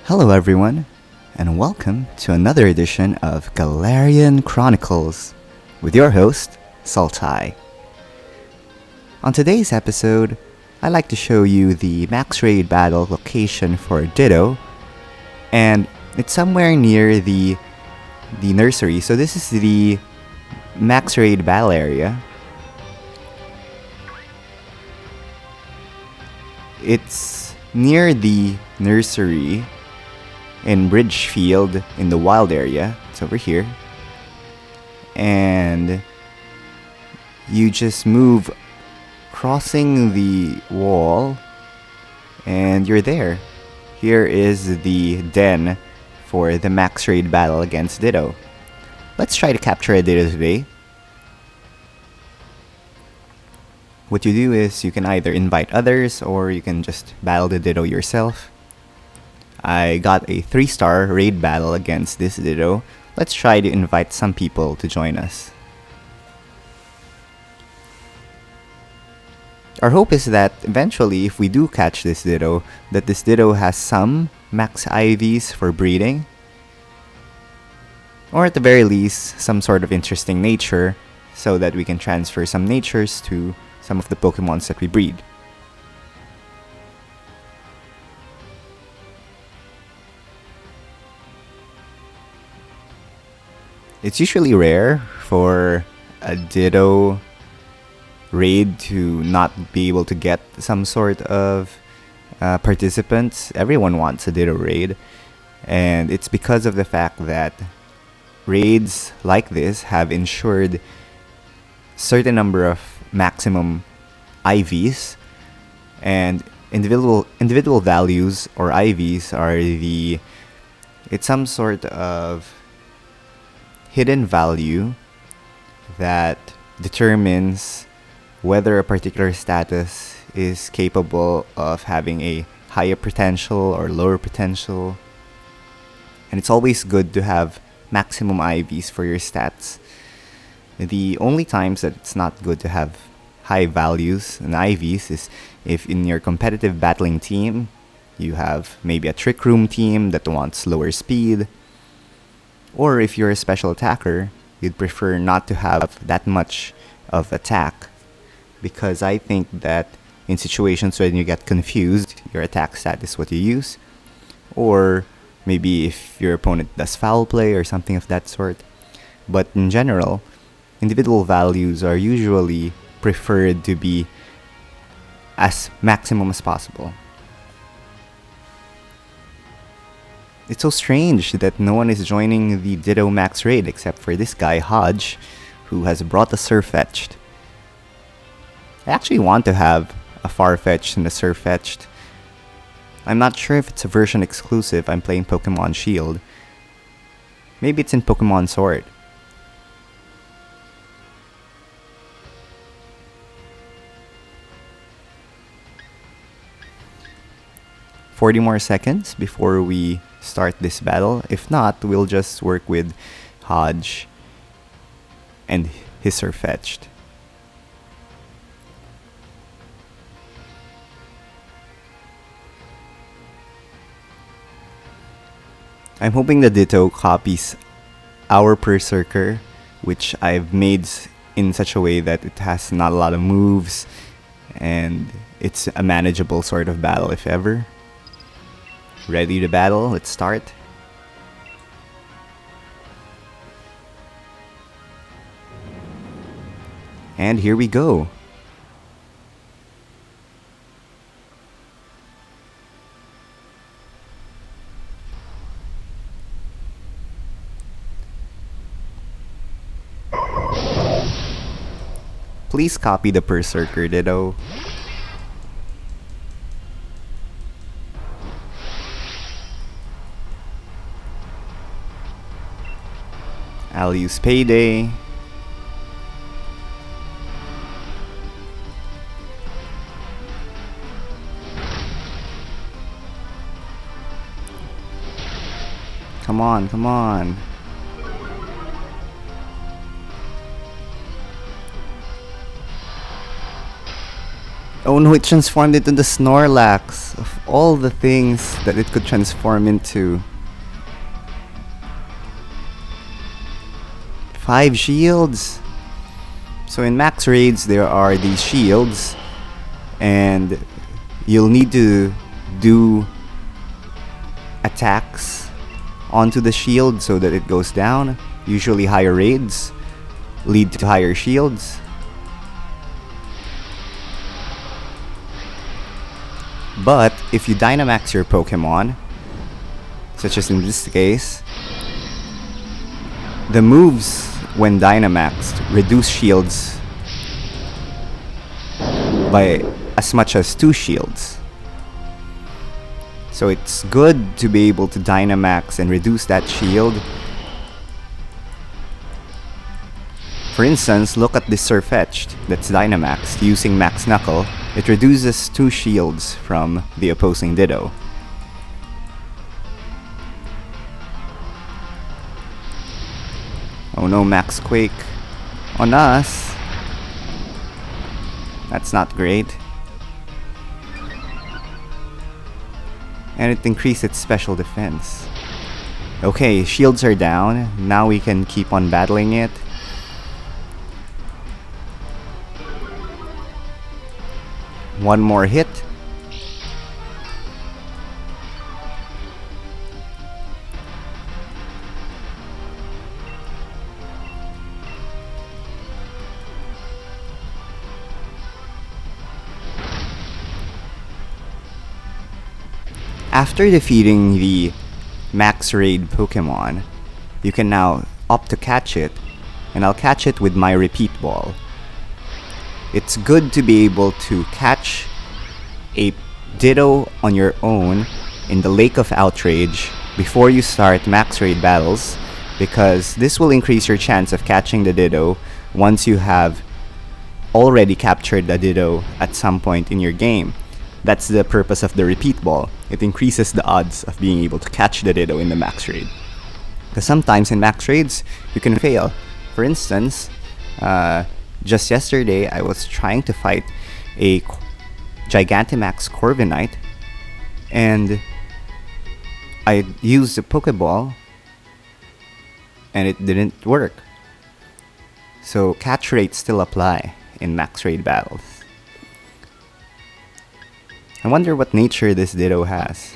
Hello everyone, and welcome to another edition of Galarian Chronicles with your host, Sultai. On today's episode, I'd like to show you the max raid battle location for Ditto, and it's somewhere near the nursery. So this is the max raid battle area. It's near the nursery in Bridgefield in the wild area. It's over here. And you just move crossing the wall and you're there. Here is the den for the max raid battle against Ditto. Let's try to capture a Ditto today. What you do is you can either invite others or you can just battle the Ditto yourself. I got a 3-star raid battle against this Ditto. Let's try to invite some people to join us. Our hope is that eventually, if we do catch this Ditto, that this Ditto has some max IVs for breeding, or at the very least, some sort of interesting nature, so that we can transfer some natures to some of the Pokemons that we breed. It's usually rare for a Ditto raid to not be able to get some sort of participants. Everyone wants a Ditto raid, and it's because of the fact that raids like this have ensured certain number of maximum IVs, and individual values or IVs are it's some sort of hidden value that determines whether a particular status is capable of having a higher potential or lower potential. And it's always good to have maximum IVs for your stats. The only times that it's not good to have high values and IVs is if in your competitive battling team you have maybe a trick room team that wants lower speed, or if you're a special attacker, you'd prefer not to have that much of attack, because I think that in situations when you get confused, your attack stat is what you use, or maybe if your opponent does foul play or something of that sort. But in general, individual values are usually preferred to be as maximum as possible. It's so strange that no one is joining the Ditto max raid except for this guy, Hodge, who has brought the Surfetched. I actually want to have a Farfetch'd and a Surfetched. I'm not sure if it's a version exclusive. I'm playing Pokemon Shield. Maybe it's in Pokemon Sword. "40 more seconds before we start this battle. If not, we'll just work with Hodge and his Surfetched. I'm hoping the Ditto copies our Berserker, which I've made in such a way that it has not a lot of moves and it's a manageable sort of battle if ever. Ready to battle? Let's start. And here we go. Please copy the Berserker, Ditto. I'll use Payday. Come on, come on. Oh no, it transformed into the Snorlax. Of all the things that it could transform into. 5 shields! So in max raids, there are these shields, and you'll need to do attacks onto the shield so that it goes down. Usually higher raids lead to higher shields. But if you Dynamax your Pokemon, such as in this case, the moves when Dynamaxed reduce shields by as much as 2 shields. So it's good to be able to Dynamax and reduce that shield. For instance, look at this Sirfetch'd that's Dynamaxed using Max Knuckle. It reduces 2 shields from the opposing Ditto. Oh no, Max Quake on us. That's not great. And it increased its special defense. Okay, shields are down. Now we can keep on battling it. One more hit. After defeating the max raid Pokemon, you can now opt to catch it, and I'll catch it with my repeat ball. It's good to be able to catch a Ditto on your own in the Lake of Outrage before you start max raid battles, because this will increase your chance of catching the Ditto once you have already captured the Ditto at some point in your game. That's the purpose of the repeat ball. It increases the odds of being able to catch the Ditto in the max raid. Because sometimes in max raids, you can fail. For instance, just yesterday, I was trying to fight a Gigantamax Corviknight, and I used a Pokeball, and it didn't work. So catch rates still apply in max raid battles. I wonder what nature this Ditto has.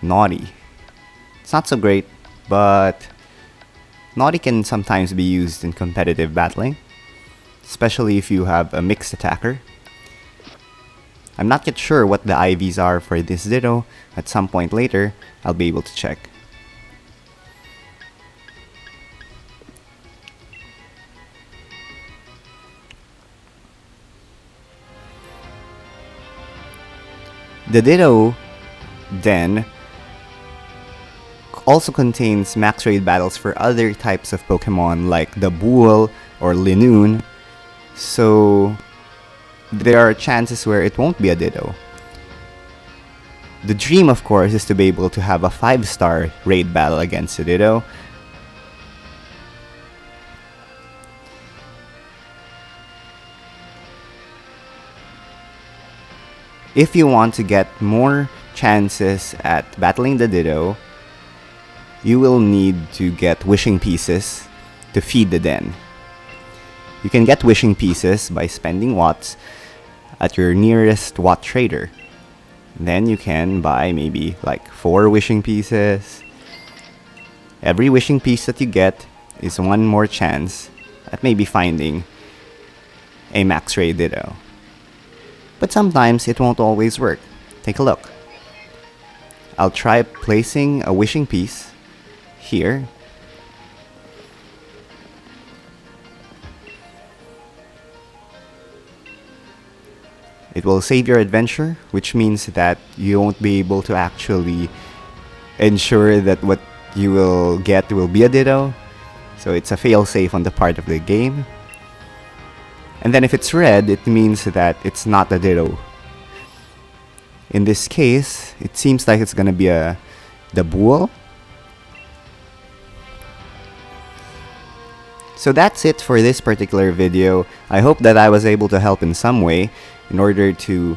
Naughty. It's not so great, but Naughty can sometimes be used in competitive battling, especially if you have a mixed attacker. I'm not yet sure what the IVs are for this Ditto. At some point later, I'll be able to check. The Ditto, then, also contains max raid battles for other types of Pokemon like the Bull or Linoon, so there are chances where it won't be a Ditto. The dream, of course, is to be able to have a 5-star raid battle against a Ditto. If you want to get more chances at battling the Ditto, you will need to get wishing pieces to feed the den. You can get wishing pieces by spending watts at your nearest watt trader. Then you can buy maybe like 4 wishing pieces. Every wishing piece that you get is one more chance at maybe finding a max raid Ditto. But sometimes it won't always work. Take a look. I'll try placing a wishing piece here. It will save your adventure, which means that you won't be able to actually ensure that what you will get will be a Ditto. So it's a fail-safe on the part of the game. And then if it's red, it means that it's not a Ditto. In this case, it seems like it's gonna be the Bull. So that's it for this particular video. I hope that I was able to help in some way in order to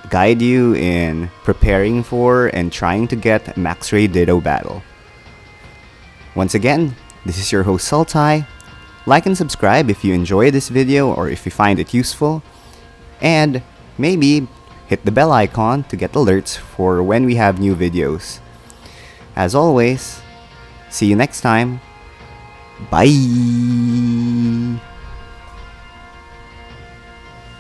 guide you in preparing for and trying to get Max Ray Ditto battle. Once again, this is your host Sultai. Like and subscribe if you enjoy this video or if you find it useful. And maybe hit the bell icon to get alerts for when we have new videos. As always, see you next time. Bye!